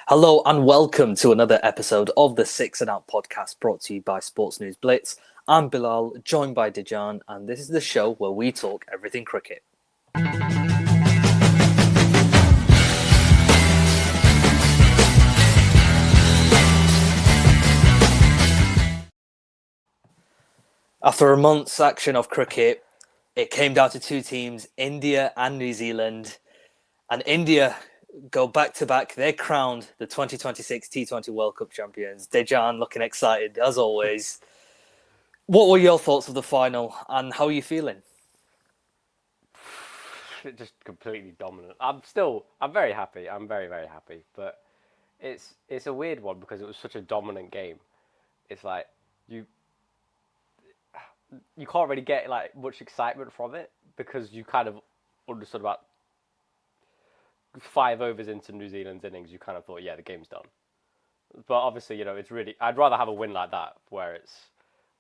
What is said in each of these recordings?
Hello and welcome to another episode of the Six and Out podcast brought to you by Sports News Blitz. I'm Bilal, joined by Dejan, and this is the show where we talk everything cricket. After a month's action of cricket, it came down to two teams, India and New Zealand. And India go back to back. They're crowned the 2026 T20 World Cup champions. Dejan looking excited as always. What were your thoughts of the final and how are you feeling? Just completely dominant. I'm very happy. I'm very, very happy. But it's a weird one because it was such a dominant game. It's like you can't really get like much excitement from it because you kind of understood about 5 overs into New Zealand's innings. You kind of thought, yeah, the game's done. But obviously, it's really. I'd rather have a win like that where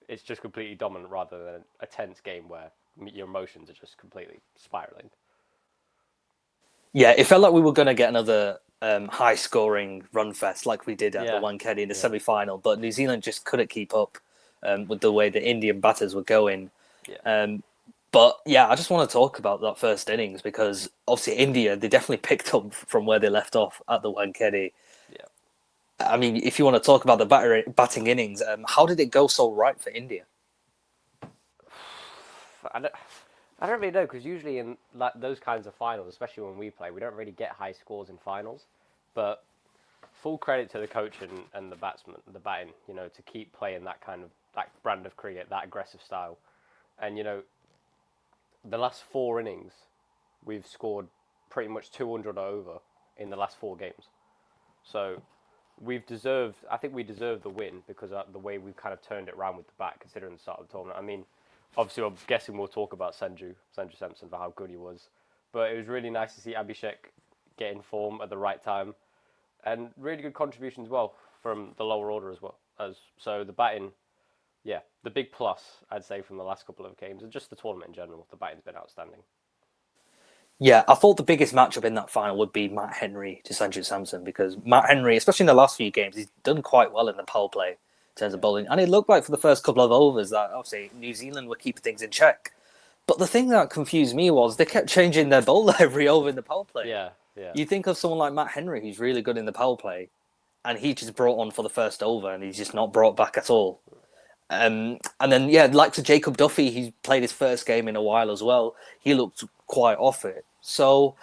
it's just completely dominant rather than a tense game where your emotions are just completely spiraling. Yeah, it felt like we were going to get another high-scoring run fest like we did at the Wankhede in the semi-final, but New Zealand just couldn't keep up with the way the Indian batters were going. Yeah. But yeah, I just want to talk about that first innings because obviously India, they definitely picked up from where they left off at the Wankhede. Yeah. I mean, if you want to talk about the batting innings, how did it go so right for India? I don't really know because usually in like those kinds of finals, especially when we play, we don't really get high scores in finals. But full credit to the coach and the batsman, the batting, to keep playing that brand of cricket, that aggressive style. And the last 4 innings, we've scored pretty much 200 over in the last 4 games. So I think we deserve the win because of the way we've kind of turned it around with the bat, considering the start of the tournament. I mean, obviously, I'm guessing we'll talk about Sanju Samson for how good he was. But it was really nice to see Abhishek get in form at the right time. And really good contribution as well from the lower order as well. So the batting, yeah, the big plus, I'd say, from the last couple of games, and just the tournament in general, the batting's been outstanding. Yeah, I thought the biggest matchup in that final would be Matt Henry to Sanju Samson because Matt Henry, especially in the last few games, he's done quite well in the power play in terms of bowling. And it looked like for the first couple of overs that obviously New Zealand were keeping things in check. But the thing that confused me was they kept changing their bowler every over in the power play. Yeah. You think of someone like Matt Henry, who's really good in the power play, and he just brought on for the first over and he's just not brought back at all. And then, like to Jacob Duffy, he's played his first game in a while as well. He looked quite off it. So,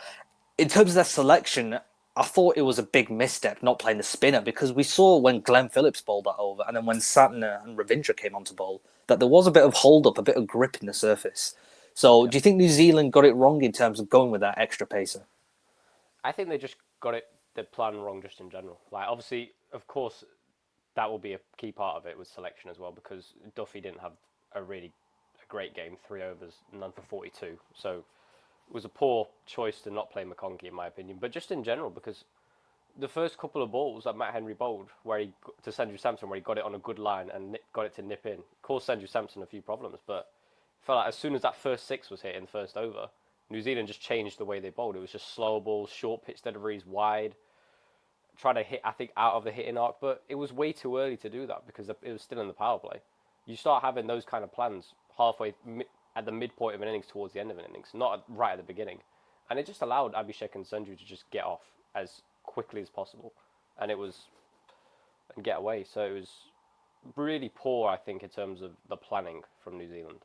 in terms of their selection, I thought it was a big misstep not playing the spinner because we saw when Glenn Phillips bowled that over and then when Satner and Ravindra came onto bowl that there was a bit of hold up, a bit of grip in the surface. So, do you think New Zealand got it wrong in terms of going with that extra pacer? I think they just got the plan wrong just in general. Like, obviously, of course, that will be a key part of it with selection as well because Duffy didn't have a great game, 3 overs, none for 42. So it was a poor choice to not play McConkey, in my opinion. But just in general, because the first couple of balls that Matt Henry bowled, to Sanju Samson, where he got it on a good line and got it to nip in, caused Sanju Samson a few problems. But I felt like as soon as that first 6 was hit in the first over, New Zealand just changed the way they bowled. It was just slow balls, short pitch deliveries, wide, trying to hit, I think, out of the hitting arc. But it was way too early to do that because it was still in the power play. You start having those kind of plans halfway at the midpoint of an innings towards the end of an innings, not right at the beginning. And it just allowed Abhishek and Sanju to just get off as quickly as possible. And get away. So it was really poor, I think, in terms of the planning from New Zealand.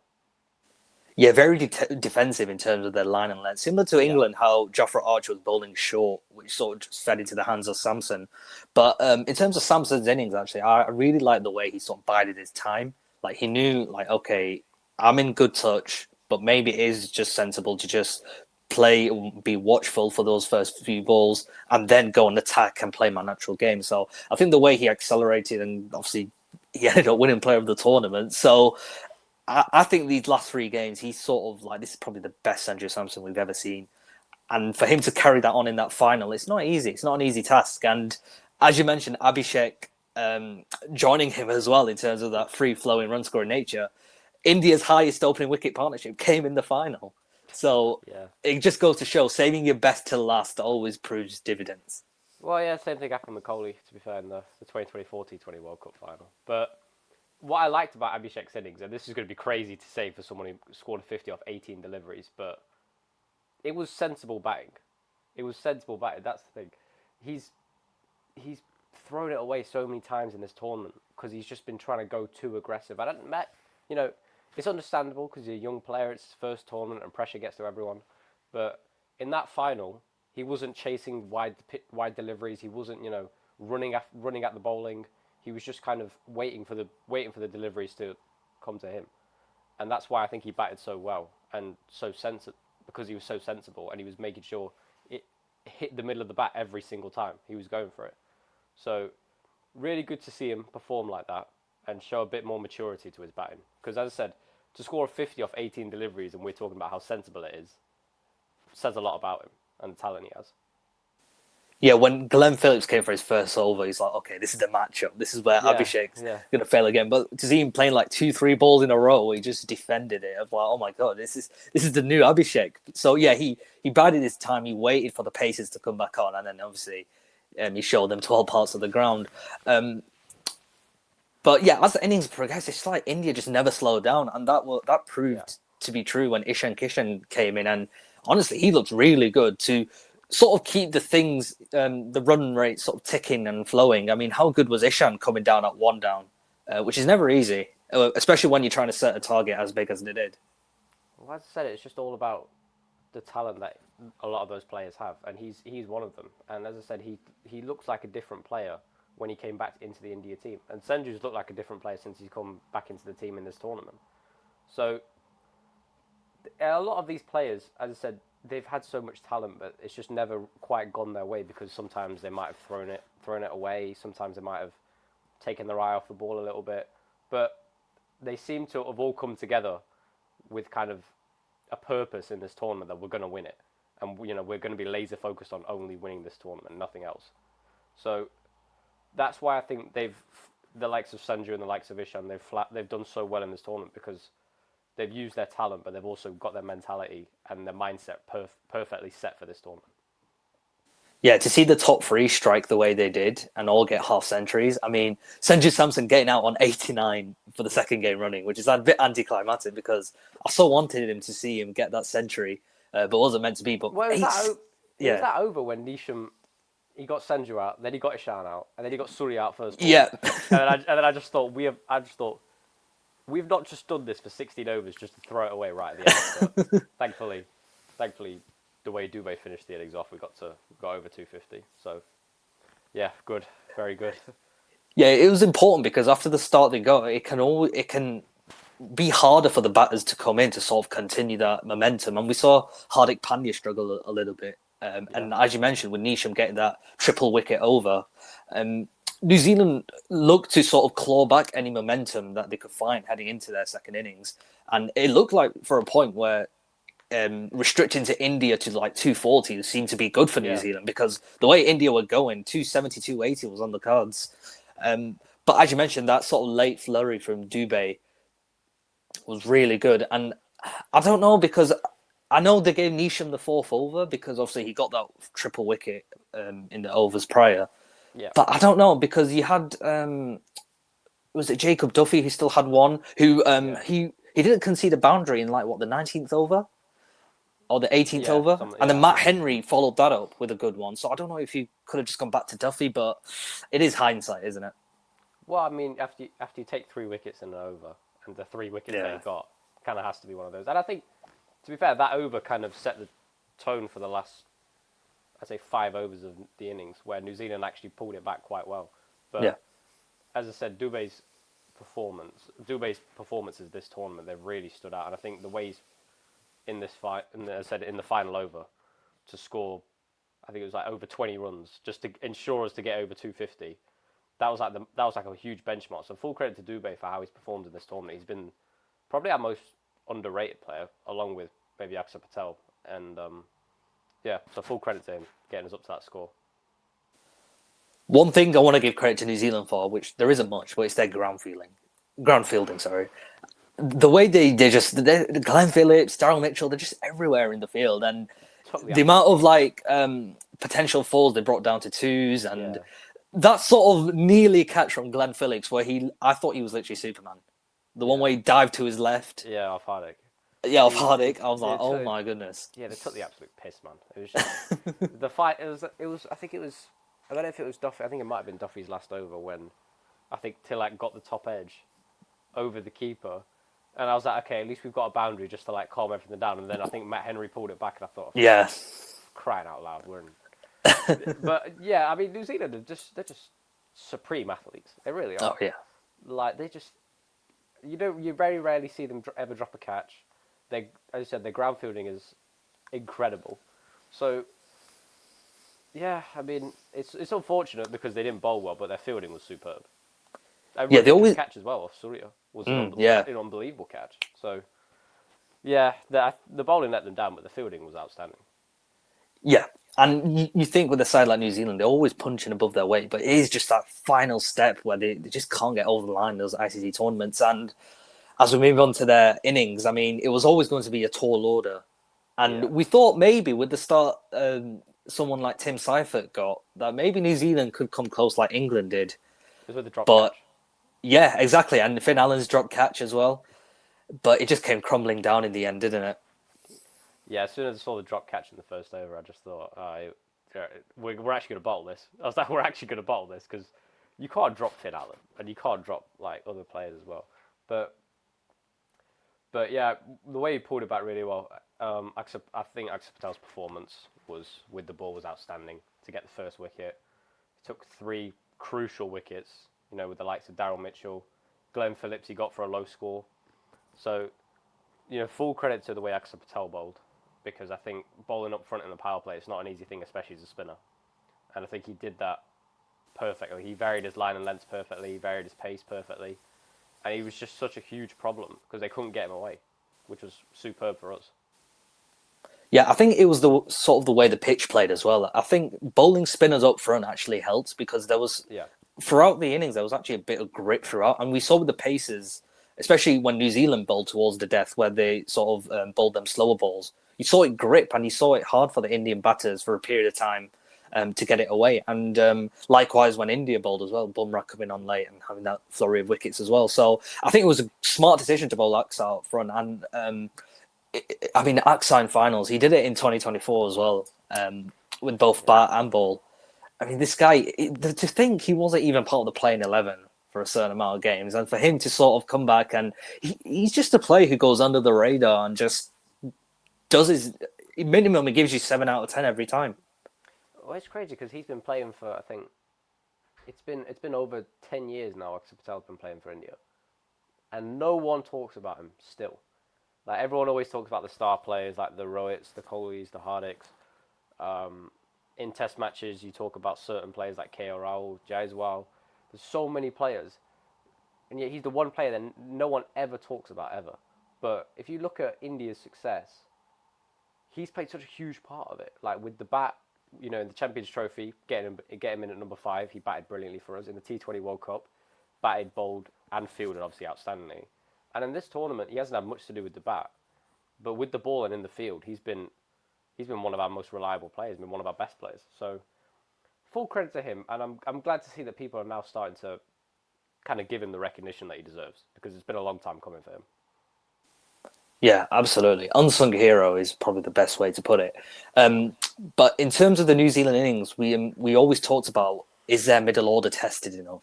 Yeah, very defensive in terms of their line and length. Similar to England, how Jofra Archer was bowling short, which sort of just fed into the hands of Samson. But in terms of Samson's innings, actually, I really like the way he sort of bided his time. Like, he knew, like, okay, I'm in good touch, but maybe it is just sensible to just play, be watchful for those first few balls, and then go and attack and play my natural game. So I think the way he accelerated, and obviously he ended up winning player of the tournament. So I think these last 3 games, he's sort of like, this is probably the best Sanju Samson we've ever seen. And for him to carry that on in that final, it's not easy. It's not an easy task. And as you mentioned, Abhishek joining him as well in terms of that free-flowing run-scoring nature. India's highest opening wicket partnership came in the final. So it just goes to show saving your best till last always proves dividends. Well, yeah, same thing happened with Kohli, to be fair, in the 2024 T20 World Cup final. But what I liked about Abhishek's innings, and this is going to be crazy to say for someone who scored 50 off 18 deliveries, but it was sensible batting. It was sensible batting. That's the thing. He's he's thrown it away so many times in this tournament because he's just been trying to go too aggressive. I don't, you know, it's understandable because he's a young player. It's his first tournament and pressure gets to everyone. But in that final, he wasn't chasing wide deliveries. He wasn't running at the bowling. He was just kind of waiting for the deliveries to come to him, and that's why I think he batted so well and so sensible because he was so sensible and he was making sure it hit the middle of the bat every single time he was going for it. So really good to see him perform like that and show a bit more maturity to his batting. Because as I said, to score a 50 off 18 deliveries and we're talking about how sensible it is, says a lot about him and the talent he has. Yeah, when Glenn Phillips came for his first over, he's like, okay, this is the matchup. This is where Abhishek's going to fail again. But to see him playing like 2-3 balls in a row, he just defended it. I was like, oh my God, this is the new Abhishek. So yeah, he bided his time. He waited for the paces to come back on. And then obviously he showed them 12 parts of the ground. But yeah, as the innings progressed, it's like India just never slowed down. And that proved to be true when Ishan Kishan came in. And honestly, he looked really good to sort of keep the things, the run rate sort of ticking and flowing. I mean, how good was Ishan coming down at one down, which is never easy, especially when you're trying to set a target as big as they did. Well, as I said, it's just all about the talent that a lot of those players have, and he's one of them. And as I said, he looks like a different player when he came back into the India team. And Senju's looked like a different player since he's come back into the team in this tournament. So a lot of these players, as I said, they've had so much talent, but it's just never quite gone their way because sometimes they might have thrown it away. Sometimes they might have taken their eye off the ball a little bit. But they seem to have all come together with kind of a purpose in this tournament that we're going to win it. And, we're going to be laser focused on only winning this tournament, nothing else. So that's why I think the likes of Sanju and the likes of Ishan, they've done so well in this tournament because they've used their talent, but they've also got their mentality and their mindset perfectly set for this tournament. Yeah, to see the top three strike the way they did and all get half centuries. I mean, Sanju Samson getting out on 89 for the second game running, which is a bit anticlimactic because I so wanted him to see him get that century, but wasn't meant to be. But was that over when Nisham, he got Sanju out, then he got Ishan out, and then he got Suri out first ball. Yeah. and then I just thought, we've not just done this for 16 overs just to throw it away right at the end. But thankfully, the way Dubé finished the innings off, we got over 250. So, yeah, good, very good. Yeah, it was important because after the start they got, it can be harder for the batters to come in to sort of continue that momentum. And we saw Hardik Pandya struggle a little bit. And as you mentioned, with Nisham getting that triple wicket over, New Zealand looked to sort of claw back any momentum that they could find heading into their second innings. And it looked like for a point where restricting to India to like 240 seemed to be good for New Zealand because the way India were going, 270, 280 was on the cards. But as you mentioned, that sort of late flurry from Dubé was really good. And I don't know because I know they gave Nisham the fourth over because obviously he got that triple wicket in the overs prior. Yeah. But I don't know because you had was it Jacob Duffy who still had one who he didn't concede a boundary in like the 19th over or the 18th over, and then Matt Henry followed that up with a good one. So I don't know if you could have just gone back to Duffy, but it is hindsight, isn't it? Well, I mean, after you take 3 wickets in an over, and the 3 wickets that he got, kind of has to be one of those. And I think, to be fair, that over kind of set the tone for the last, I'd say, 5 overs of the innings, where New Zealand actually pulled it back quite well. But as I said, Dubé's performances this tournament, they've really stood out. And I think the ways in this fight, and as I said, in the final over, to score, I think it was like over 20 runs, just to ensure us to get over 250. That was like a huge benchmark. So full credit to Dubé for how he's performed in this tournament. He's been probably our most underrated player, along with maybe Akshar Patel. And so full credit to him getting us up to that score. One thing I want to give credit to New Zealand for, which there isn't much, but it's their ground fielding. Sorry, the way they Glenn Phillips, Daryl Mitchell, they're just everywhere in the field, and took the the amount of like potential falls they brought down to twos, and Yeah. that sort of nearly catch from Glenn Phillips where I thought he was literally Superman. The one Yeah. where he dived to his left. Yeah, off Hardick. Yeah, off Hardick. I was They like, oh took, my goodness. yeah, they took the absolute piss, man. It was just the fight. It was. I think it was. I don't know if it was Duffy. I think it might have been Duffy's last over when I think Tillack got the top edge over the keeper, and I was like, okay, at least we've got a boundary just to like calm everything down. And then I think Matt Henry pulled it back, and I thought, Yeah. crying out loud, we're in. But yeah, I mean, New Zealand they're just supreme athletes. They really are. Oh yeah. Like they just, you very rarely see them ever drop a catch. They, as I said, their ground fielding is incredible. So yeah, I mean, it's unfortunate because they didn't bowl well, but their fielding was superb. And Yeah, they Ravika's always. catch as well off Surya was Yeah. an unbelievable catch. So yeah, the bowling let them down, but the fielding was outstanding. Yeah. And you think with a side like New Zealand, they're always punching above their weight, but it is just that final step where they just can't get over the line in those ICC tournaments. And as we move on to their innings, I mean, it was always going to be a tall order. And Yeah. we thought maybe with the start someone like Tim Seifert got, that maybe New Zealand could come close like England did. It was with the drop But catch. yeah, exactly. And Finn Allen's drop catch as well. But it just came crumbling down in the end, didn't it? Yeah, as soon as I saw the drop catch in the first over, I just thought, we're actually going to bottle this. I was like, we're actually going to bottle this because you can't drop Finn Allen and you can't drop like other players as well. But yeah, the way he pulled it back really well. I think Axel Patel's performance was with the ball was outstanding to get the first wicket. He took 3 crucial wickets, with the likes of Daryl Mitchell, Glenn Phillips. He got for a low score, so full credit to the way Axel Patel bowled, because I think bowling up front in the power play is not an easy thing, especially as a spinner. And I think he did that perfectly. He varied his line and length perfectly. He varied his pace perfectly. And he was just such a huge problem because they couldn't get him away, which was superb for us. Yeah, I think it was the sort of the way the pitch played as well. I think bowling spinners up front actually helped because there was throughout the innings there was actually a bit of grip throughout, and we saw with the paces, especially when New Zealand bowled towards the death, where they sort of bowled them slower balls. You saw it grip, and you saw it hard for the Indian batters for a period of time to get it away. And likewise when India bowled as well, Bumrah coming on late and having that flurry of wickets as well. So I think it was a smart decision to bowl Axar up front, and I mean, Axar in finals, he did it in 2024 as well, with both bat and ball. I mean, this guy, to think he wasn't even part of the playing 11 for a certain amount of games, and for him to sort of come back, and he's just a player who goes under the radar and just does his minimum. He gives you 7 out of 10 every time. Well, it's crazy because he's been playing for, I think, it's been over 10 years now. Axel Patel's been playing for India, and no one talks about him still. Like everyone always talks about the star players, like the Rohits, the Kohlis, the Hardicks. In Test matches, you talk about certain players like KL Rahul, Jaiswal. There's so many players, and yet he's the one player that no one ever talks about ever. But if you look at India's success, he's played such a huge part of it. Like with the bat, in the Champions Trophy, get him in at number 5. He batted brilliantly for us in the T20 World Cup, batted, bowled, and fielded obviously outstandingly. And in this tournament, he hasn't had much to do with the bat, but with the ball and in the field, he's been one of our most reliable players, been one of our best players. So full credit to him, and I'm glad to see that people are now starting to kind of give him the recognition that he deserves, because it's been a long time coming for him. Yeah, absolutely. Unsung hero is probably the best way to put it. But in terms of the New Zealand innings, we always talked about, is their middle order tested enough?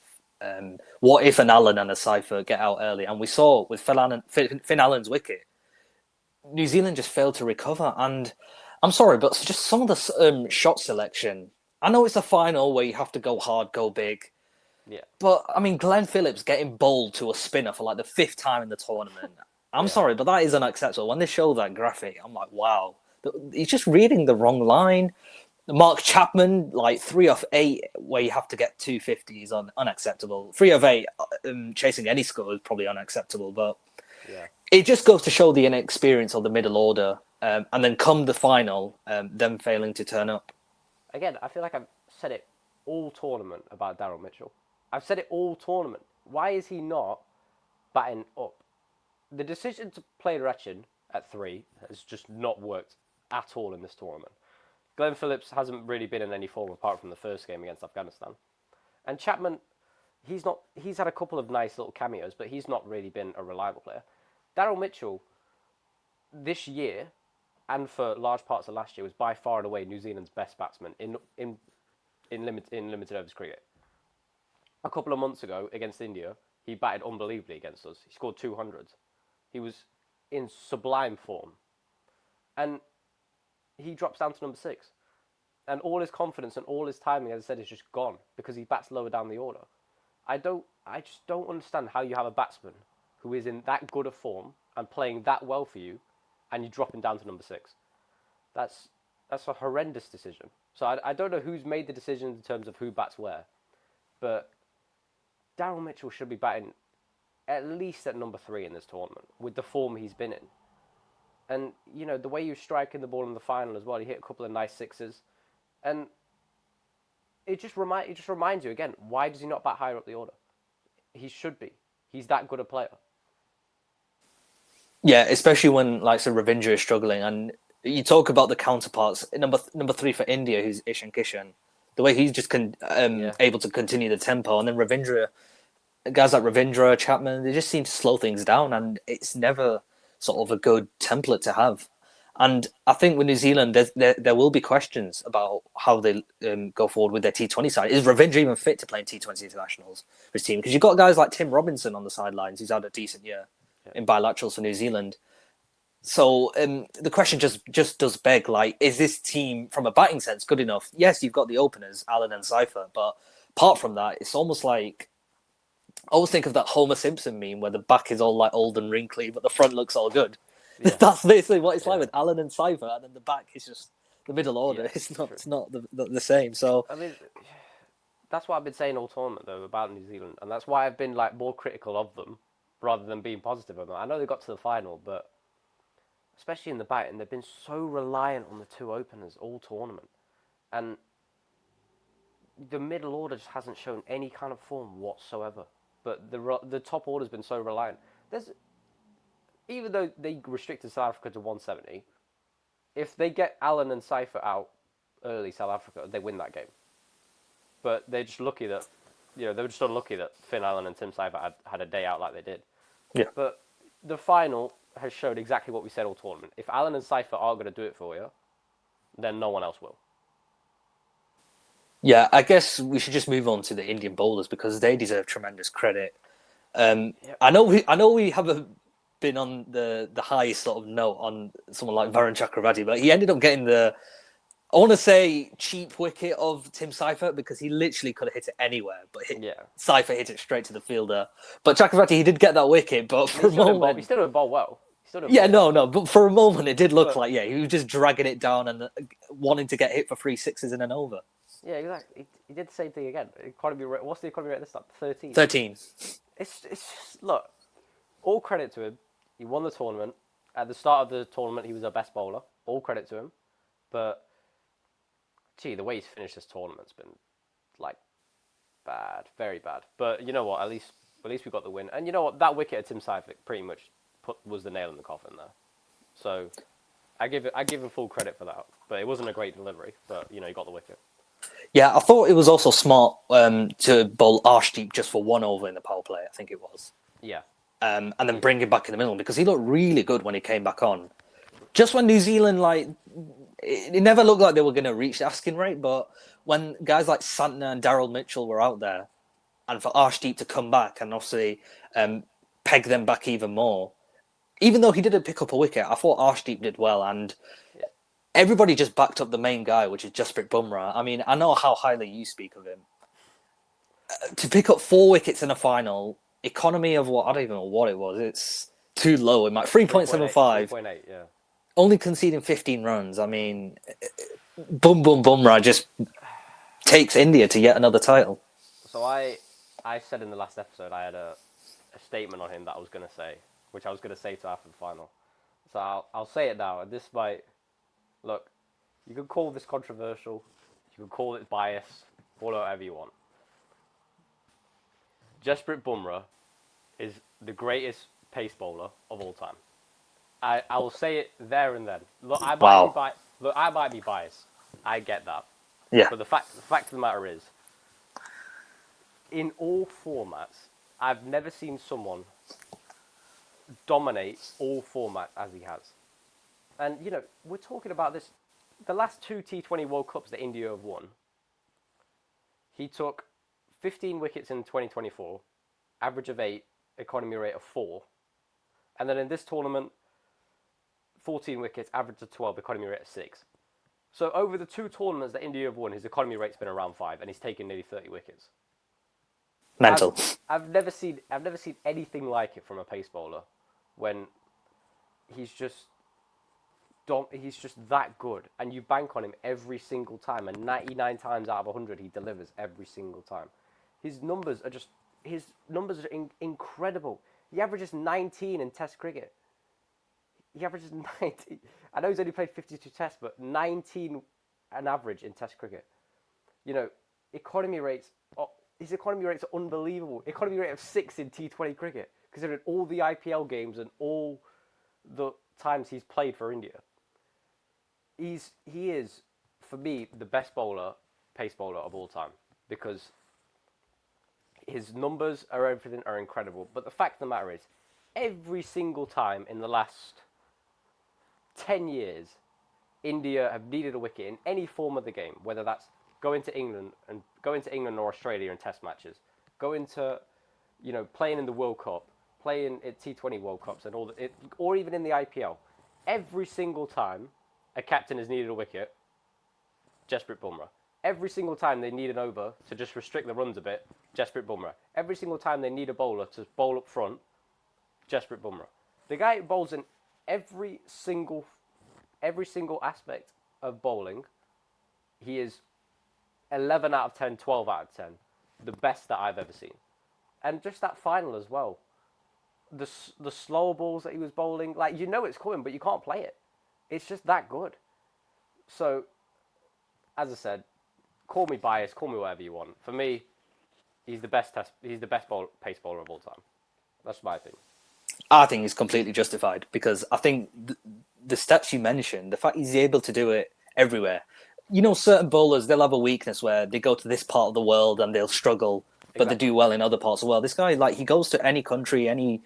What if an Allen and a Seifert get out early? And we saw with Finn Allen's wicket, New Zealand just failed to recover. And I'm sorry, but just some of the shot selection. I know it's a final where you have to go hard, go big. Yeah. But I mean, Glenn Phillips getting bowled to a spinner for like the 5th time in the tournament. I'm sorry, but that is unacceptable. When they show that graphic, I'm like, wow, he's just reading the wrong line. Mark Chapman, like 3 of 8, where you have to get 250 is unacceptable. 3 of 8, chasing any score is probably unacceptable. But it just goes to show the inexperience of the middle order. And then come the final, them failing to turn up. Again, I feel like I've said it all tournament about Daryl Mitchell. I've said it all tournament. Why is he not batting up? The decision to play Rachin at 3 has just not worked at all in this tournament. Glenn Phillips hasn't really been in any form apart from the first game against Afghanistan. And Chapman, he's had a couple of nice little cameos, but he's not really been a reliable player. Daryl Mitchell, this year, and for large parts of last year, was by far and away New Zealand's best batsman in limited overs cricket. A couple of months ago against India, he batted unbelievably against us. He scored 200s. He was in sublime form. And he drops down to number 6. And all his confidence and all his timing, as I said, is just gone because he bats lower down the order. I just don't understand how you have a batsman who is in that good a form and playing that well for you, and you drop him down to number 6. That's a horrendous decision. So I don't know who's made the decision in terms of who bats where, but Daryl Mitchell should be batting at least at number 3 in this tournament with the form he's been in. And, you know, the way you're striking the ball in the final as well, he hit a couple of nice sixes. And it just reminds you again, why does he not bat higher up the order? He should be. He's that good a player. Yeah, especially when like so Ravindra is struggling, and you talk about the counterparts. Number 3 for India, who's Ishan Kishan, the way he's just able to continue the tempo, and then Ravindra, guys like Ravindra, Chapman, they just seem to slow things down, and it's never sort of a good template to have. And I think with New Zealand, there will be questions about how they go forward with their T20 side. Is Ravindra even fit to play in T20 internationals for his team? Because you've got guys like Tim Robinson on the sidelines, who's had a decent year in bilaterals for New Zealand. So the question just does beg, like, is this team, from a batting sense, good enough? Yes, you've got the openers, Allen and Cypher, but apart from that, it's almost like, I always think of that Homer Simpson meme where the back is all like old and wrinkly, but the front looks all good. Yeah. That's basically what it's like with Allen and Cypher, and then the back is just the middle order. Yeah, it's not the same. So I mean, that's what I've been saying all tournament though about New Zealand, and that's why I've been like more critical of them rather than being positive of them. I know they got to the final, but especially in the batting, they've been so reliant on the 2 openers all tournament, and the middle order just hasn't shown any kind of form whatsoever. But the top order's been so reliant. Even though they restricted South Africa to 170, if they get Allen and Cypher out early, South Africa, they win that game. But they're just lucky that, they were just unlucky that Finn Allen and Tim Cypher had a day out like they did. Yeah. But the final has showed exactly what we said all tournament. If Allen and Cypher aren't going to do it for you, then no one else will. Yeah, I guess we should just move on to the Indian bowlers because they deserve tremendous credit. I know we haven't been on the highest sort of note on someone like Varun Chakravarti, but he ended up getting I want to say cheap wicket of Tim Cypher because he literally could have hit it anywhere, but Cypher hit it straight to the fielder. But Chakravarti, he did get that wicket, but for a moment... He still didn't bowl well. But for a moment it did look like, he was just dragging it down and wanting to get hit for 3 sixes in an over. Yeah, exactly. He did the same thing again. What's the economy rate this time? 13. 13. It's just, look, all credit to him. He won the tournament. At the start of the tournament, he was our best bowler. All credit to him. But, the way he's finished this tournament's been, like, bad. Very bad. But you know what? At least we got the win. And you know what? That wicket at Tim Cypher pretty much was the nail in the coffin there. So, I give him full credit for that. But it wasn't a great delivery. But, he got the wicket. Yeah, I thought it was also smart to bowl Arshdeep just for 1 over in the power play, I think it was. Yeah. And then bring him back in the middle because he looked really good when he came back on. Just when New Zealand, it never looked like they were going to reach the asking rate, but when guys like Santner and Daryl Mitchell were out there, and for Arshdeep to come back and obviously peg them back even more, even though he didn't pick up a wicket, I thought Arshdeep did well, and everybody just backed up the main guy, which is Jasprit Bumrah. I mean, I know how highly you speak of him. To pick up 4 wickets in a final, economy of what? I don't even know what it was. It's too low. It might 3.75. 3.8, yeah. Only conceding 15 runs. I mean, Bumrah just takes India to yet another title. So I said in the last episode I had a statement on him that I was going to say, which I was going to say to after the final. So I'll say it now. And this might... Look, you can call this controversial, you can call it bias, call it whatever you want. Jasprit Bumrah is the greatest pace bowler of all time. I will say it there and then. Look, Wow. I might be biased. I get that. Yeah. But the fact of the matter is, in all formats, I've never seen someone dominate all formats as he has. And we're talking about this. The last two T20 World Cups that India have won, he took 15 wickets in 2024, average of 8, economy rate of 4. And then in this tournament, 14 wickets, average of 12, economy rate of 6. So over the two tournaments that India have won, his economy rate's been around 5, and he's taken nearly 30 wickets. I've Mental. I've never seen anything like it from a pace bowler, when he's just he's just that good, and you bank on him every single time, and 99 times out of 100 he delivers every single time. His numbers are incredible. He averages 19 in Test cricket. He averages 19. I know he's only played 52 Tests, but 19 an average in Test cricket. You know, economy rates. His economy rates are unbelievable. Economy rate of 6 in T20 cricket, considering all the IPL games and all the times he's played for India. He is, for me, the best pace bowler of all time, because his numbers are incredible. But the fact of the matter is, every single time in the last 10 years, India have needed a wicket in any form of the game, whether that's going to England or Australia in Test matches, playing in the World Cup, playing at T20 World Cups, and or even in the IPL. Every single time a captain has needed a wicket, Jasprit Bumrah. Every single time they need an over to just restrict the runs a bit, Jasprit Bumrah. Every single time they need a bowler to bowl up front, Jasprit Bumrah. The guy bowls in every single aspect of bowling. He is 11 out of 10, 12 out of 10. The best that I've ever seen. And just that final as well. The slower balls that he was bowling, it's coming, but you can't play it. It's just that good. So, as I said, call me biased, call me whatever you want. For me, he's the best pace bowler of all time. That's my opinion. I think it's completely justified, because I think the steps you mentioned, the fact he's able to do it everywhere. Certain bowlers, they'll have a weakness where they go to this part of the world and they'll struggle, but they do well in other parts of the world. This guy, he goes to any country, any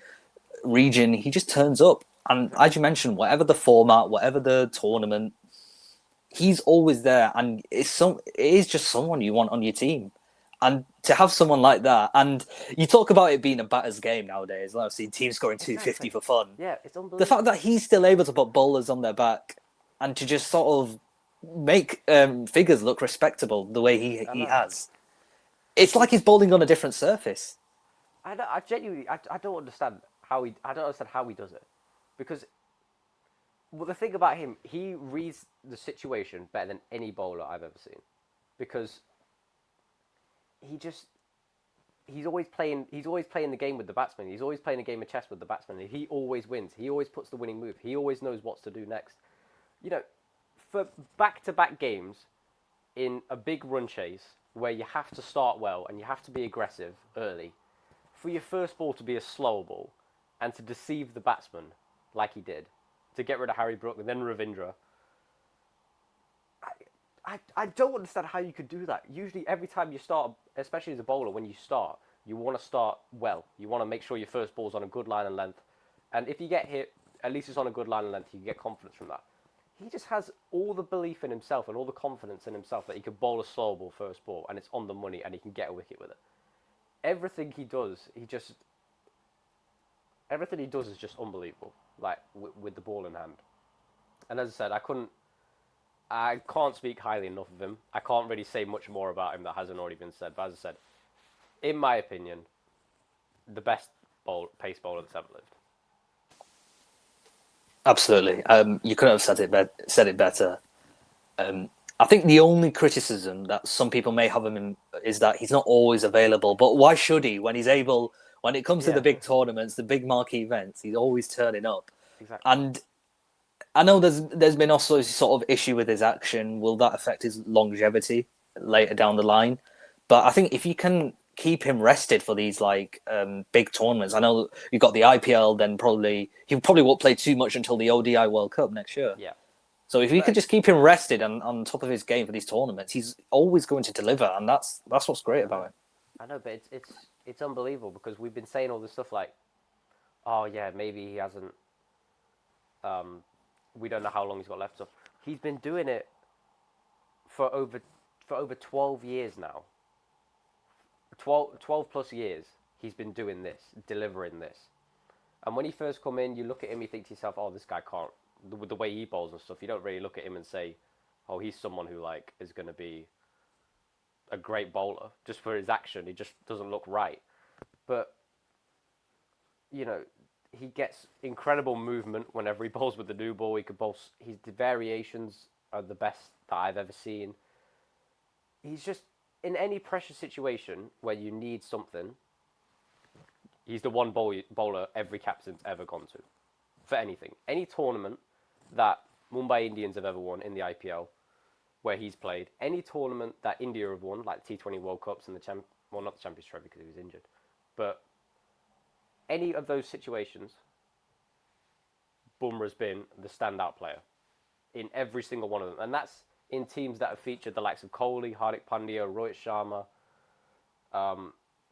region, he just turns up. And as you mentioned, whatever the format, whatever the tournament, he's always there. And it is just someone you want on your team. And to have someone like that, and you talk about it being a batter's game nowadays. I've seen teams scoring 250 for fun. Yeah, it's unbelievable. The fact that he's still able to put bowlers on their back and to just sort of make figures look respectable the way he has. It's like he's bowling on a different surface. I genuinely don't understand how he does it, because the thing about him, he reads the situation better than any bowler I've ever seen, because he's always playing the game with the batsman. He's always playing a game of chess with the batsman. He always wins. He always puts the winning move. He always knows what to do next. For back-to-back games in a big run chase where you have to start well and you have to be aggressive early, for your first ball to be a slower ball and to deceive the batsman like he did, to get rid of Harry Brook and then Ravindra, I don't understand how you could do that. Usually every time you start, especially as a bowler, when you start, you want to start well. You want to make sure your first ball's on a good line and length. And if you get hit, at least it's on a good line and length, you can get confidence from that. He just has all the belief in himself and all the confidence in himself that he could bowl a slow ball first ball and it's on the money and he can get a wicket with it. Everything he does is just unbelievable, with the ball in hand. And as I said, I can't speak highly enough of him. I can't really say much more about him that hasn't already been said. But as I said, in my opinion, the best pace bowler that's ever lived. Absolutely. You couldn't have said it better. I think the only criticism that some people may have him is that he's not always available. But why should he? When he's able, when it comes to the big tournaments, the big marquee events, he's always turning up. Exactly. And I know there's been also a sort of issue with his action. Will that affect his longevity later down the line? But I think if you can keep him rested for these like big tournaments. I know you got the IPL, then he probably won't play too much until the ODI World Cup next year. Yeah. So if we could just keep him rested and on top of his game for these tournaments, he's always going to deliver, and that's what's great about it. I know, but it's unbelievable because we've been saying all this stuff like, oh yeah, maybe he hasn't. We don't know how long he's got left. So he's been doing it for over 12 years now. 12 plus years he's been doing this, delivering this. And when he first come in, you look at him, you think to yourself, oh, this guy can't. With the way he bowls and stuff, you don't really look at him and say, oh, he's someone who like is going to be a great bowler just for his action. He just doesn't look right. But you know, he gets incredible movement whenever he bowls with the new ball. He could bowl. His variations are the best that I've ever seen. He's just in any pressure situation where you need something. He's the one bowler every captain's ever gone to for anything. Any tournament that Mumbai Indians have ever won in the IPL, where he's played, any tournament that India have won, like T20 World Cups and not the Champions Trophy because he was injured, but any of those situations, Bumrah's been the standout player in every single one of them. And that's in teams that have featured the likes of Kohli, Hardik Pandya, Rohit Sharma,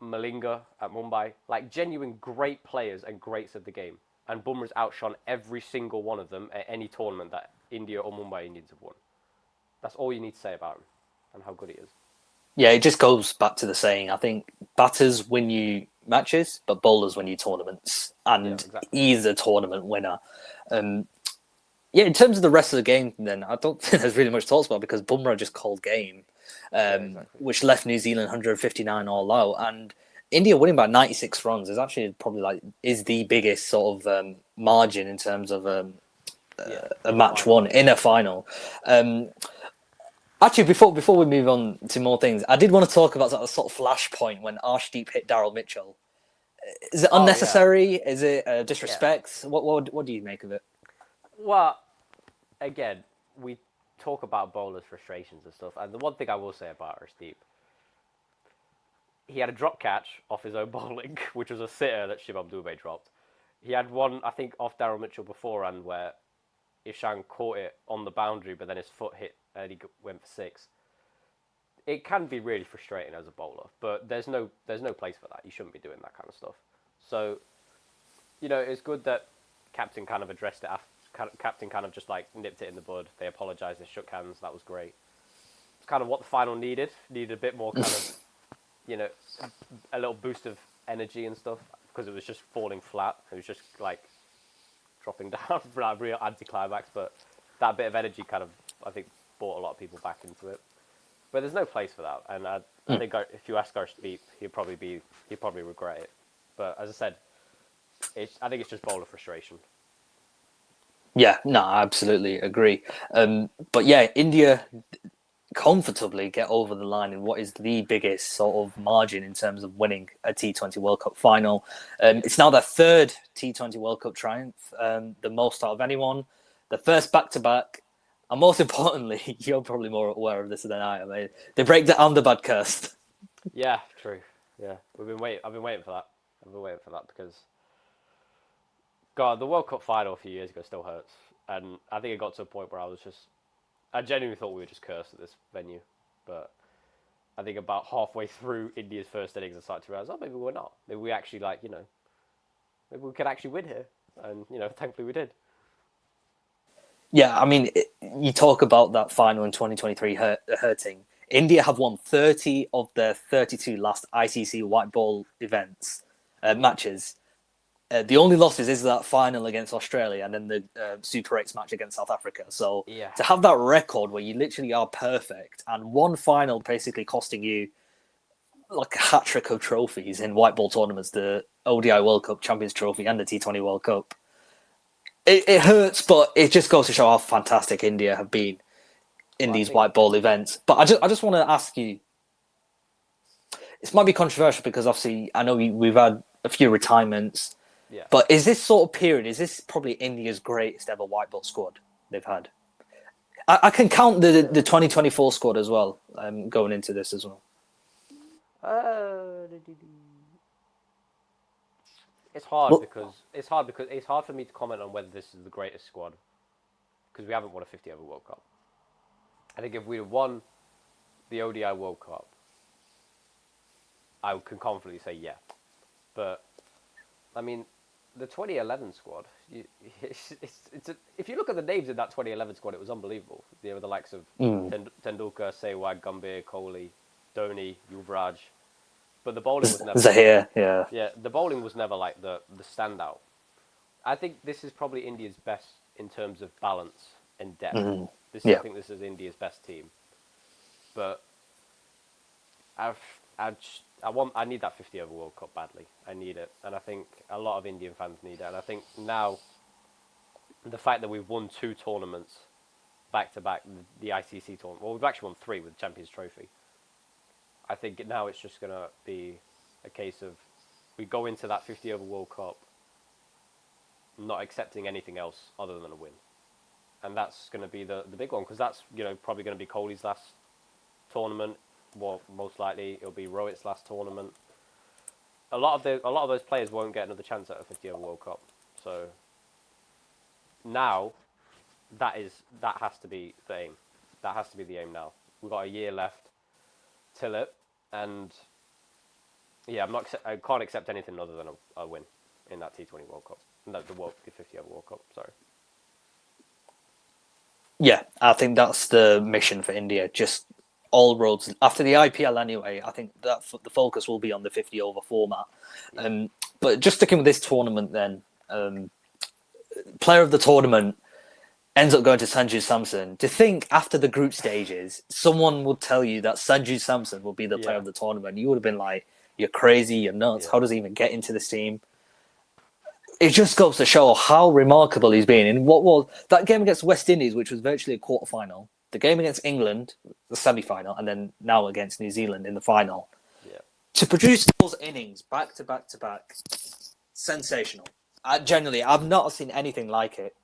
Malinga at Mumbai. Like genuine great players and greats of the game. And Bumrah's outshone every single one of them at any tournament that India or Mumbai Indians have won. That's all you need to say about him and how good he is. Yeah, it just goes back to the saying. I think batters win you matches, but bowlers win you tournaments. And Yeah, exactly. he's a tournament winner. In terms of the rest of the game, then I don't think there's really much to talk about because Bumrah just called game, which left New Zealand 159 all out, and India winning by 96 runs is actually probably is the biggest sort of margin in terms of a match won in a final. Actually, before we move on to more things, I did want to talk about that sort of flashpoint when Arshdeep hit Daryl Mitchell. Is it unnecessary? Yeah. Is it disrespect? Yeah. What do you make of it? Well, again, we talk about bowlers' frustrations and stuff, and the one thing I will say about Arshdeep, he had a drop catch off his own bowling, which was a sitter that Shivam Dube dropped. He had one, I think, off Daryl Mitchell beforehand where Ishan caught it on the boundary, but then his foot hit and he went for six. It can be really frustrating as a bowler, but there's no place for that. You shouldn't be doing that kind of stuff. So, it's good that captain kind of addressed it. Captain kind of just like nipped it in the bud. They apologised. They shook hands. That was great. It's kind of what the final needed. Needed a bit more kind of, a little boost of energy and stuff because it was just falling flat. It was just like dropping down for a real anticlimax. But that bit of energy kind of, I think, brought a lot of people back into it. But there's no place for that. And I think if you ask Arshdeep, he'd probably regret it. But as I said, I think it's just bowler frustration. Yeah, no, I absolutely agree. But yeah, India comfortably get over the line in what is the biggest sort of margin in terms of winning a T20 World Cup final. It's now their third T20 World Cup triumph, the most out of anyone, the first back-to-back, and most importantly, you're probably more aware of this than I am. They break the Ahmedabad curse. Yeah, true. Yeah, I've been waiting for that. Because, God, the World Cup final a few years ago still hurts, and I think it got to a point where I genuinely thought we were just cursed at this venue, but I think about halfway through India's first innings, I started to realise, maybe we're not. Maybe we actually maybe we could actually win here, and thankfully we did. Yeah, I mean, you talk about that final in 2023 hurting. India have won 30 of their 32 last ICC white ball events matches. The only losses is that final against Australia and then the Super 8s match against South Africa. So to have that record where you literally are perfect and one final basically costing you like a hat trick of trophies in white ball tournaments, the ODI World Cup, Champions Trophy and the T20 World Cup. It hurts, but it just goes to show how fantastic India have been in these white ball events. But I just want to ask you, this might be controversial because obviously I know we've had a few retirements. Yeah. But is this sort of period, is this probably India's greatest ever white ball squad they've had? I can count the 2024 squad as well, going into this as well. Uh, it's hard Well, because it's hard for me to comment on whether this is the greatest squad because we haven't won a 50 over World Cup. I think if we had won the ODI World Cup, I can confidently say yeah. But I mean, the 2011 squad, if you look at the names in that 2011 squad, it was unbelievable. There were the likes of mm, Tendulkar, Sehwag, Gambhir, Kohli, Dhoni, Yuvraj. But the bowling was never, Zahir, yeah. yeah, the bowling was never like the standout. I think this is probably India's best in terms of balance and depth. Mm, I yeah. think this is India's best team. But I've, I, I need that 50 over World Cup badly. I need it, and I think a lot of Indian fans need it. And I think now the fact that we've won 2 tournaments back to back, the ICC tournament. Well, we've actually won 3 with the Champions Trophy. I think now it's just going to be a case of we go into that 50 over World Cup not accepting anything else other than a win. And that's going to be the big one because that's probably going to be Kohli's last tournament. Well, most likely it'll be Rohit's last tournament. A lot of those players won't get another chance at a 50 over World Cup. So now that has to be the aim. That has to be the aim now. We've got a year left till it, and yeah, I can't accept anything other than a win in that T20 World Cup. No, the 50 over World Cup. Sorry. Yeah, I think that's the mission for India. Just all roads after the IPL anyway. I think that the focus will be on the 50 over format. Yeah. But just sticking with this tournament, then player of the tournament ends up going to Sanju Samson. To think after the group stages, someone would tell you that Sanju Samson will be the player Yeah. of the tournament, you would have been like, "You're crazy, you're nuts. Yeah. How does he even get into this team?" It just goes to show how remarkable he's been in what was that game against West Indies, which was virtually a quarterfinal, the game against England, the semi-final, and then now against New Zealand in the final. Yeah. To produce those innings back to back to back, sensational. Genuinely, I've not seen anything like it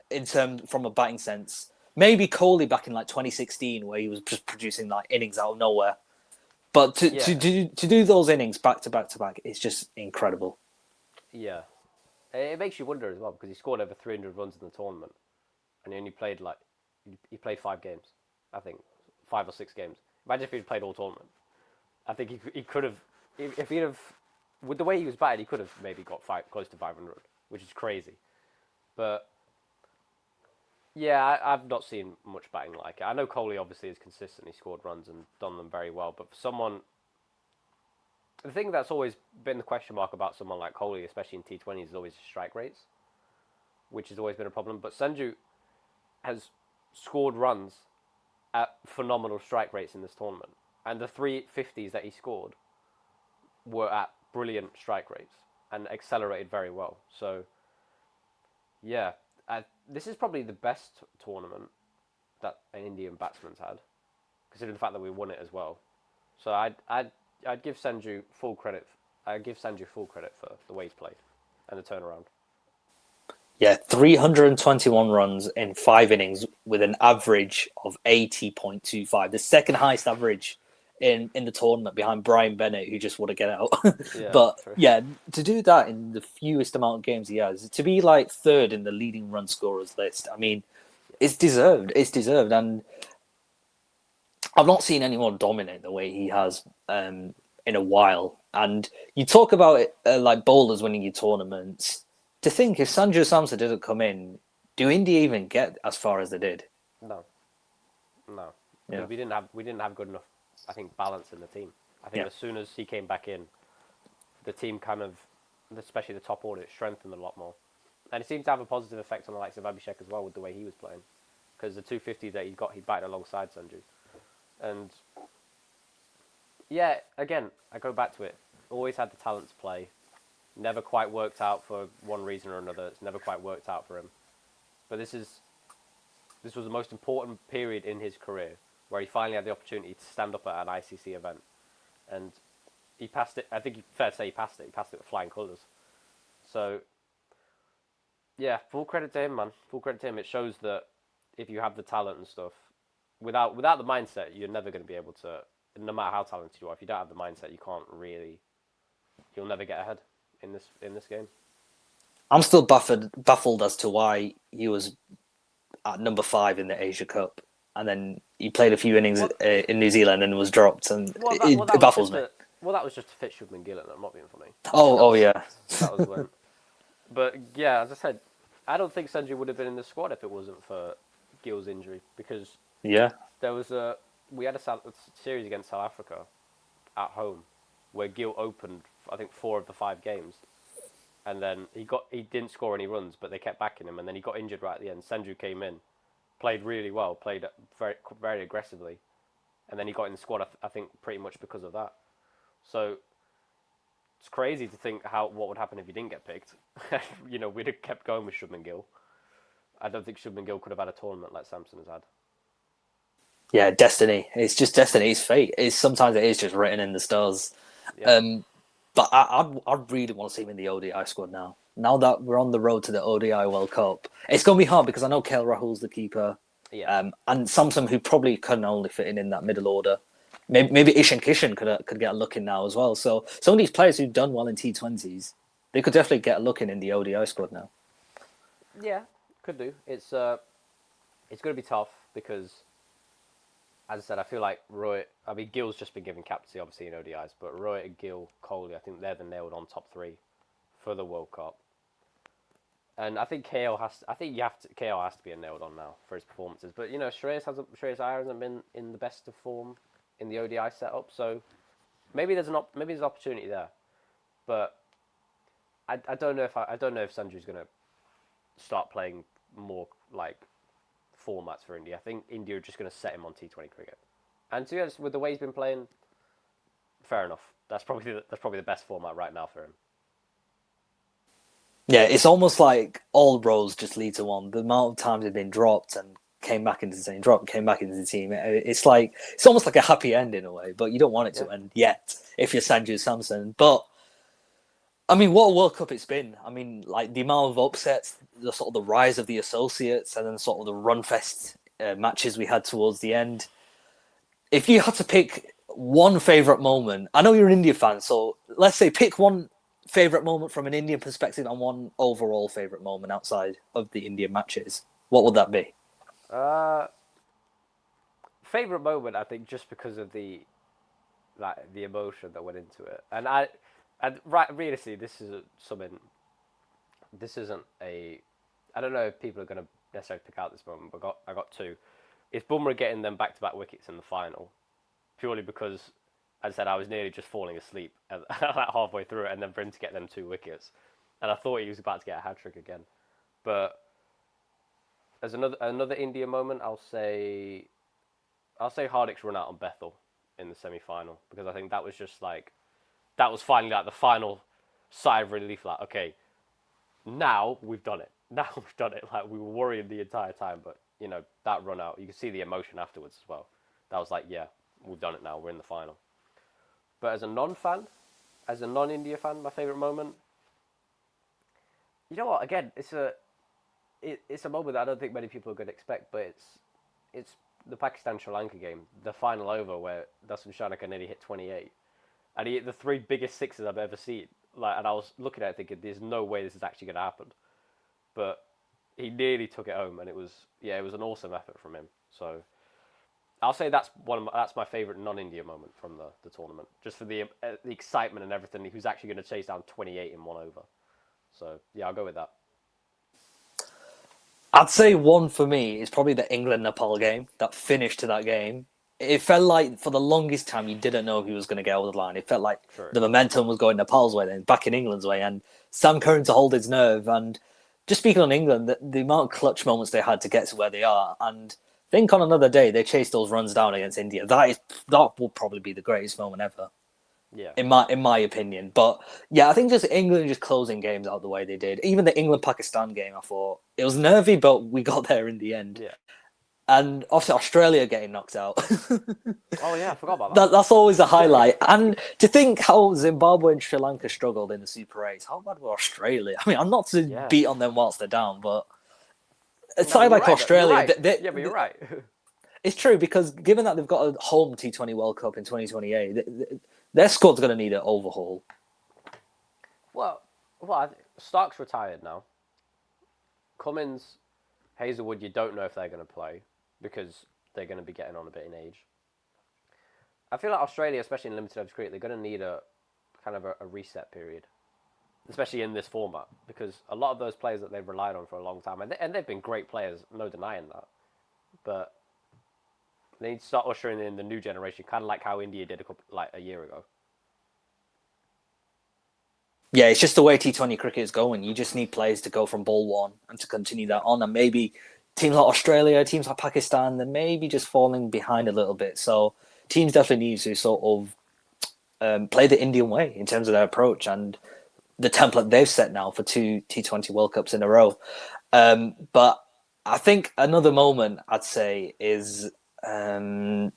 in terms from a batting sense. Maybe Kohli back in like 2016, where he was just producing like innings out of nowhere. But Yeah. to do those innings back to back to back, it's just incredible. Yeah. It makes you wonder as well because he scored over 300 runs in the tournament, and he only played he played 5 games, I think 5 or 6 games. Imagine if he'd played all tournament. I think he could have if he'd have with the way he was batted, he could have maybe got close to 500, which is crazy. But yeah, I've not seen much batting like it. I know Kohli obviously has consistently scored runs and done them very well, but for someone, the thing that's always been the question mark about someone like Kohli, especially in T20s, is always strike rates, which has always been a problem. But Sanju has scored runs at phenomenal strike rates in this tournament, and the 350s that he scored were at brilliant strike rates and accelerated very well. So yeah, this is probably the best tournament that an Indian batsman's had, considering the fact that we won it as well. So I'd give Sanju full credit. I'd give Sanju full credit for the way he's played and the turnaround. Yeah, 321 runs in 5 innings with an average of 80.25, the second highest average in the tournament behind Brian Bennett, who just want to get out. Yeah, But true. yeah, to do that in the fewest amount of games he has, to be like third in the leading run scorers list, I mean, it's deserved. It's deserved. And I've not seen anyone dominate the way he has in a while. And you talk about it like bowlers winning your tournaments. To think if Sanju Samson didn't come in, do India even get as far as they did? No, no, Yeah, because we didn't have good enough. I think balance in the team. I think yeah, as soon as he came back in, the team kind of, especially the top order, it strengthened a lot more, and it seemed to have a positive effect on the likes of Abhishek as well with the way he was playing, because the 250 that he batted alongside Sanju, and yeah, again I go back to it. Always had the talent to play. Never quite worked out for one reason or another. It's never quite worked out for him. But this was the most important period in his career where he finally had the opportunity to stand up at an ICC event, and he passed it. I think it's fair to say he passed it. He passed it with flying colours. So yeah, full credit to him, man. Full credit to him. It shows that if you have the talent and stuff, without the mindset, you're never going to be able to no matter how talented you are, if you don't have the mindset, you'll never get ahead in this game. I'm still baffled as to why he was at number 5 in the Asia Cup, and then he played a few innings Well, in New Zealand and was dropped, and that it was baffles just me. that was just to fit Shubman Gill in. I'm not being funny. Oh yeah. That was when. But yeah, as I said, I don't think Sanju would have been in the squad if it wasn't for Gill's injury, because Yeah. we had a series against South Africa at home where Gill opened, I think, 4 of the 5 games, and then he didn't score any runs, but they kept backing him, and then he got injured right at the end. Sanju came in, played really well, played very very aggressively, and then he got in the squad. I think pretty much because of that. So it's crazy to think what would happen if he didn't get picked. We'd have kept going with Shubman Gill. I don't think Shubman Gill could have had a tournament like Samson has had. Yeah, destiny. It's just destiny. It's fate. Sometimes it is just written in the stars. Yeah. But I really want to see him in the ODI squad now. Now that we're on the road to the ODI World Cup, it's going to be hard because I know KL Rahul's the keeper. Yeah. And Samson, who probably couldn't only fit in that middle order. Maybe Ishan Kishan could get a look in now as well. So some of these players who've done well in T20s, they could definitely get a look in the ODI squad now. Yeah, could do. It's going to be tough because, as I said, I feel like Gill's just been given captaincy, obviously, in ODIs, but Roy, Gill, Kohli, I think they're the nailed on top 3 for the World Cup. And I think KL has to be a nailed on now for his performances. But Shreyas Iyer hasn't been in the best of form in the ODI setup, so maybe there's opportunity there. But I don't know if Sanju's going to start playing more like formats for India. I think India are just going to set him on T20 cricket. And to be honest, with the way he's been playing, fair enough. That's probably the best format right now for him. Yeah, it's almost like all roles just lead to one. The amount of times they've been dropped and came back into the team, dropped, came back into the team. It's almost like a happy end in a way, but you don't want it to end yet if you're Sanju Samson. But I mean, what a World Cup it's been. I mean, like the amount of upsets, the sort of the rise of the associates, and then sort of the run fest matches we had towards the end. If you had to pick one favorite moment, I know you're an India fan, so let's say pick one favorite moment from an Indian perspective and one overall favorite moment outside of the Indian matches. What would that be? Favorite moment, I think, just because of the emotion that went into it, and realistically, this isn't a. I don't know if people are going to necessarily pick out this moment, but I got 2. It's Bumrah getting them back-to-back wickets in the final, purely because, as I said, I was nearly just falling asleep halfway through it, and then for him to get them 2 wickets, and I thought he was about to get a hat-trick again. But as another India moment, I'll say Hardik's run out on Bethel in the semi-final, because I think that was finally like the final sigh of relief. Like, okay, now we've done it. Like, we were worried the entire time, but that run out, you can see the emotion afterwards as well. That was like, yeah, we've done it now. We're in the final. But as a non-India fan, my favourite moment, you know what? Again, it's a moment that I don't think many people are going to expect, but it's the Pakistan-Sri Lanka game, the final over where Dasun Shanaka nearly hit 28, and he hit the 3 biggest sixes I've ever seen. Like, and I was looking at it thinking, there's no way this is actually going to happen. But he nearly took it home, and it was an awesome effort from him. So I'll say that's my favourite non-India moment from the tournament, just for the excitement and everything. He was actually going to chase down 28 in 1 over. So yeah, I'll go with that. I'd say one for me is probably the England-Nepal game, that finish to that game. It felt like for the longest time you didn't know who was going to get over the line. It felt like the momentum was going Nepal's way, then back in England's way, and Sam Curran to hold his nerve. And just speaking on England, the amount of clutch moments they had to get to where they are, and I think on another day they chased those runs down against India. That will probably be the greatest moment ever. Yeah. In my opinion. But yeah, I think just England just closing games out the way they did. Even the England-Pakistan game, I thought it was nervy, but we got there in the end. Yeah. And obviously Australia getting knocked out. Oh yeah, I forgot about that. That's always a highlight. And to think how Zimbabwe and Sri Lanka struggled in the Super 8s, how bad were Australia? I mean, I'm not to beat on them whilst they're down, but aside like Australia, but you're right. It's true because given that they've got a home T20 World Cup in 2028, their squad's going to need an overhaul. Well, Stark's retired now. Cummins, Hazelwood, you don't know if they're going to play because they're going to be getting on a bit in age. I feel like Australia, especially in limited overs cricket, they're going to need a kind of a reset period, especially in this format, because a lot of those players that they've relied on for a long time, and they've been great players, no denying that, but they need to start ushering in the new generation, kind of like how India did a year ago. Yeah, it's just the way T20 cricket is going. You just need players to go from ball one and to continue that on. And maybe teams like Australia, teams like Pakistan, they're maybe just falling behind a little bit. So teams definitely need to sort of play the Indian way in terms of their approach and the template they've set now for 2 T20 World Cups in a row. But I think another moment I'd say is, I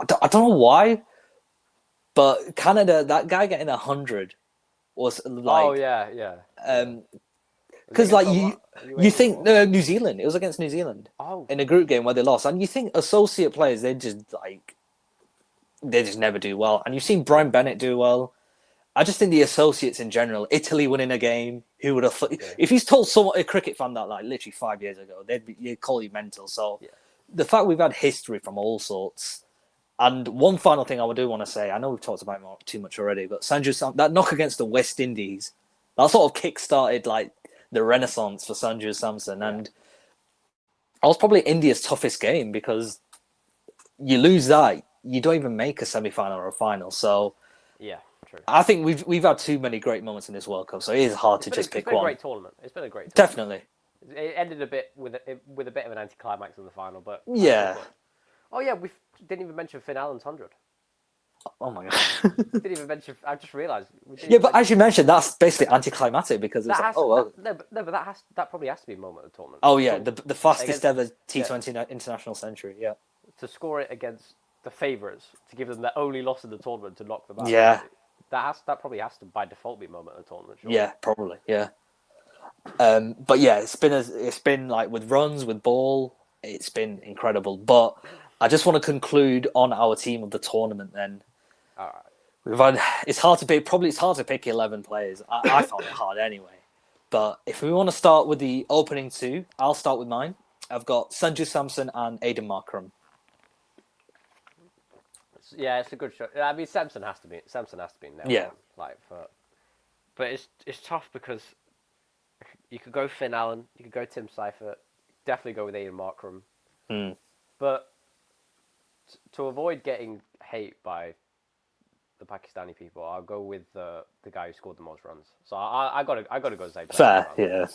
don't know why, but Canada, that guy getting 100 was like... Oh, yeah. Because like you think New Zealand, it was against New Zealand in a group game where they lost, and you think associate players they just never do well, and you've seen Brian Bennett do well. I just think the associates in general, Italy winning a game, who would have if he's told someone a cricket fan that like literally 5 years ago, they'd call you mental. So the fact we've had history from all sorts. And one final thing I do want to say, I know we've talked about it too much already, but that knock against the West Indies, that sort of kick-started like the renaissance for Sanju Samson. And that was probably India's toughest game because you lose that, you don't even make a semi-final or a final. So yeah, true. I think we've had too many great moments in this World Cup, so it is hard to just pick one. It's been a great tournament. It's been a great tournament. Definitely. It ended a bit with a bit of an anticlimax in the final, but yeah. Oh yeah, we didn't even mention Finn Allen's 100. Oh my god! Didn't even mention. I just realised. Yeah, but as you mentioned, that's basically anticlimactic because it's but that probably has to be a moment of the tournament. Oh yeah, the fastest ever T20 international century. Yeah, to score it against the favourites, to give them their only loss in the tournament, to knock them out. Yeah, that probably has to by default be a moment of the tournament. Surely. Yeah, probably. Yeah. But yeah, it's been like with runs, with ball, it's been incredible. But I just want to conclude on our team of the tournament. Then all right. We've had. It's hard to pick. Probably it's hard to pick 11 players. I found it hard anyway. But if we want to start with the opening two, I'll start with mine. I've got Sanju Samson and Aiden Markram. Yeah, it's a good shot. I mean, Samson has to be nailed. Yeah. But it's tough because you could go Finn Allen, you could go Tim Seifert, definitely go with Aiden Markram. But to avoid getting hate by the Pakistani people, I'll go with the guy who scored the most runs. So I got to go Zaid. Fair, yeah.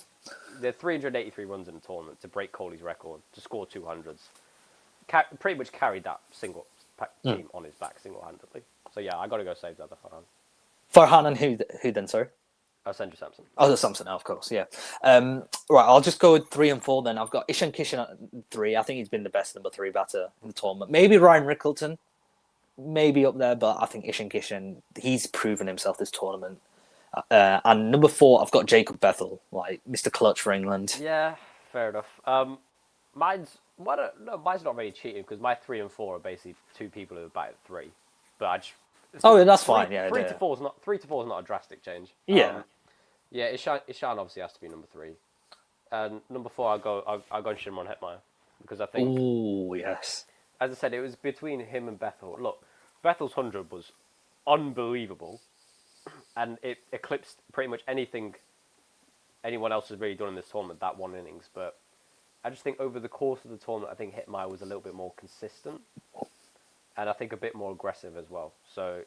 There are 383 runs in the tournament to break Kohli's record, to score 200s. Pretty much carried that single team on his back single-handedly. So yeah, I got to go Zaid Farhan. Farhan and who then? Sorry. Sanju Samson. Oh, the Samson, of course, yeah. Right, I'll just go with 3 and 4 then. I've got Ishan Kishan at 3. I think he's been the best number 3 batter in the tournament. Maybe Ryan Rickleton, maybe up there, but I think Ishan Kishan, he's proven himself this tournament. And number 4, I've got Jacob Bethel, like Mr. Clutch for England. Yeah, fair enough. Mine's not really cheating because my 3 and 4 are basically 2 people who have batted 3. But I just... That's fine. Yeah, 3 to 4 is not a drastic change. Yeah, Ishan obviously has to be number 3, and number 4 I'll go Shimron Hetmeyer because I think. Oh yes. As I said, it was between him and Bethel. Look, Bethel's 100 was unbelievable, and it eclipsed pretty much anything anyone else has really done in this tournament. That one innings, but I just think over the course of the tournament, I think Hetmeyer was a little bit more consistent. And I think a bit more aggressive as well. So,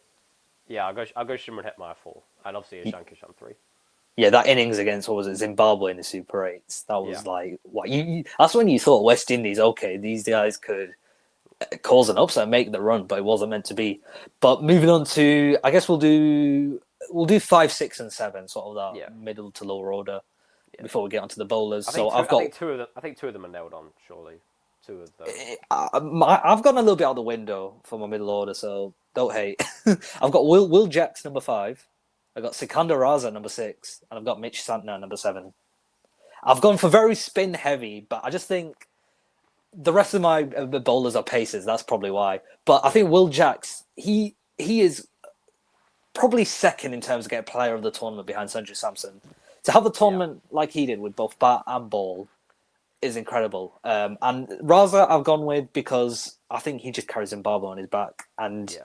yeah, I'll go Shimron Hetmeyer 4, and obviously Ishan Kishan 3. Yeah, that innings against Zimbabwe in the Super 8s. That was like what that's when you thought West Indies. Okay, these guys could cause an upset, and make the run, but it wasn't meant to be. But moving on to, I guess we'll do 5, 6, and 7, sort of that middle to lower order before we get onto the bowlers. I think two of them are nailed on, surely. 2 of those. I've gone a little bit out the window for my middle order, so don't hate. I've got Will Jacks number 5. I've got Sikandar Raza number 6, and I've got Mitch Santner number 7. I've gone for very spin heavy, but I just think the rest of my bowlers are pacers. That's probably why. But I think Will Jacks, he is probably second in terms of getting player of the tournament behind Sanju Samson. To have the tournament like he did with both bat and ball is incredible. And Raza I've gone with because I think he just carries Zimbabwe on his back. And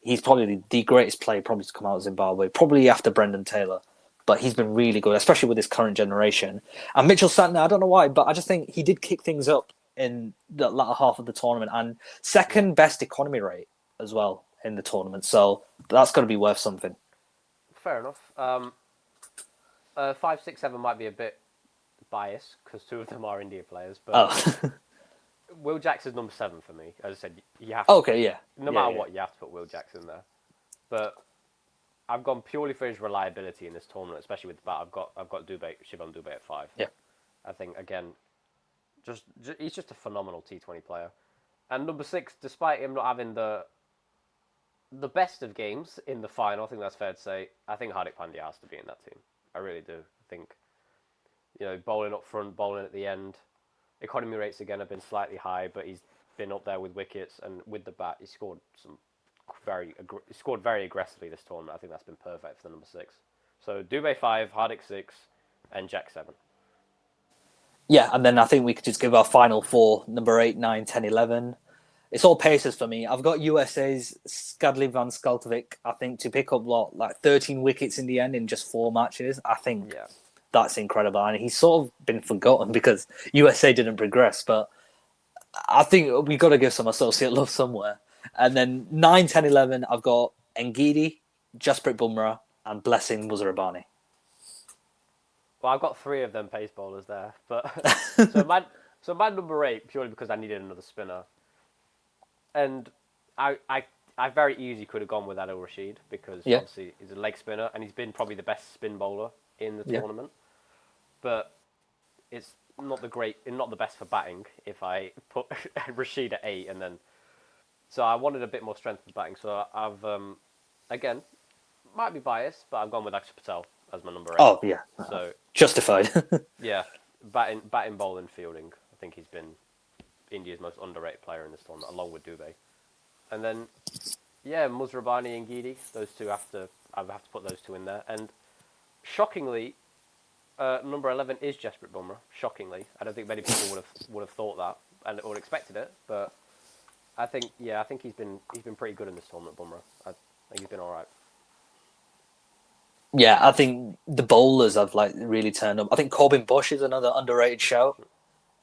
he's probably the greatest player probably to come out of Zimbabwe, probably after Brendan Taylor. But he's been really good, especially with this current generation. And Mitchell Santner, I don't know why, but I just think he did kick things up in the latter half of the tournament. And second best economy rate as well in the tournament. So that's got to be worth something. Fair enough. 5, 6, 7 might be a bit biased because 2 of them are India players. But Will Jacks is number 7 for me. As I said, you have to. Okay, yeah. No matter what, you have to put Will Jacks in there. But I've gone purely for his reliability in this tournament, especially with the bat. I've got Shivam Dubey at 5. Yeah. I think again, he's just a phenomenal T20 player. And number 6, despite him not having the best of games in the final, I think that's fair to say. I think Hardik Pandya has to be in that team. I really do. I think, bowling up front, bowling at the end. Economy rates again have been slightly high, but he's been up there with wickets, and with the bat, he scored very aggressively this tournament. I think that's been perfect for the number 6. So Dubey 5, Hardik 6, and Jack 7. Yeah, and then I think we could just give our final 4, number 8, 9, 10, 11. It's all pacers for me. I've got USA's Skadli Van Skaltovic, I think, to pick up, 13 wickets in the end in just 4 matches. I think that's incredible. And he's sort of been forgotten because USA didn't progress. But I think we've got to give some associate love somewhere. And then 9, 10, 11, I've got Ngidi, Jasprit Bumrah, and Blessing Muzarabani. Well, I've got 3 of them pace bowlers there. But so my number 8, purely because I needed another spinner. And I very easily could have gone with Adil Rashid because obviously he's a leg spinner and he's been probably the best spin bowler in the tournament. But it's not the best for batting if I put Rashid at 8 and then. So I wanted a bit more strength in batting. So I've again might be biased, but I've gone with Akshar Patel as my number 8. Oh yeah, so justified. Yeah, batting, bowling, fielding. I think he's been India's most underrated player in this tournament, along with Dubey. And then, Muzrabani and Ngidi, those 2 I have to put those 2 in there. And shockingly, number 11 is Jasprit Bumrah. Shockingly, I don't think many people would have thought that and would have expected it. But I think he's been pretty good in this tournament, Bumrah. I think he's been all right. Yeah, I think the bowlers have really turned up. I think Corbin Bush is another underrated shout.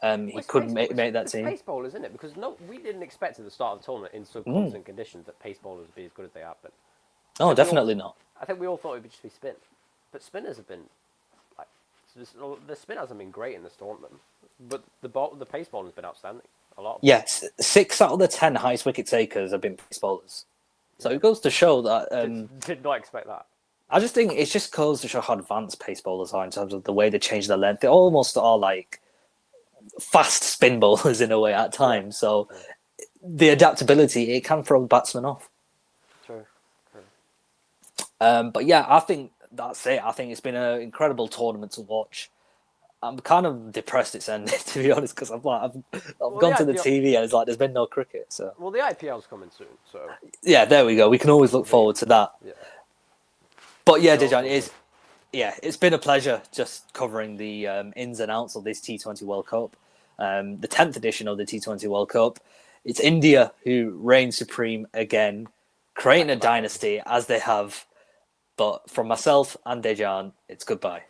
He could make that team. Pace bowlers, isn't it? Because we didn't expect at the start of the tournament in constant conditions that pace bowlers would be as good as they have been. Oh, definitely not. I think we all thought it would just be spin, but spinners have been the spin hasn't been great in this tournament, but the pace bowling has been outstanding. A lot. Yes, 6 out of the 10 highest wicket takers have been pace bowlers. So it goes to show that. Did not expect that. I just think it just goes to show how advanced pace bowlers are in terms of the way they change their length. They almost are like fast spin bowlers in a way at times. So the adaptability, it can throw the batsman off. True. But yeah, I think that's it. I think it's been an incredible tournament to watch. I'm kind of depressed it's ended, to be honest, because I've gone to the TV and it's like there's been no cricket. So the IPL's coming soon. So yeah, there we go. We can always look forward to that. Yeah. But yeah, Dejan, it's been a pleasure just covering the ins and outs of this T20 World Cup, the 10th edition of the T20 World Cup. It's India who reign supreme again, creating a dynasty as they have. But from myself and Dejan, it's goodbye.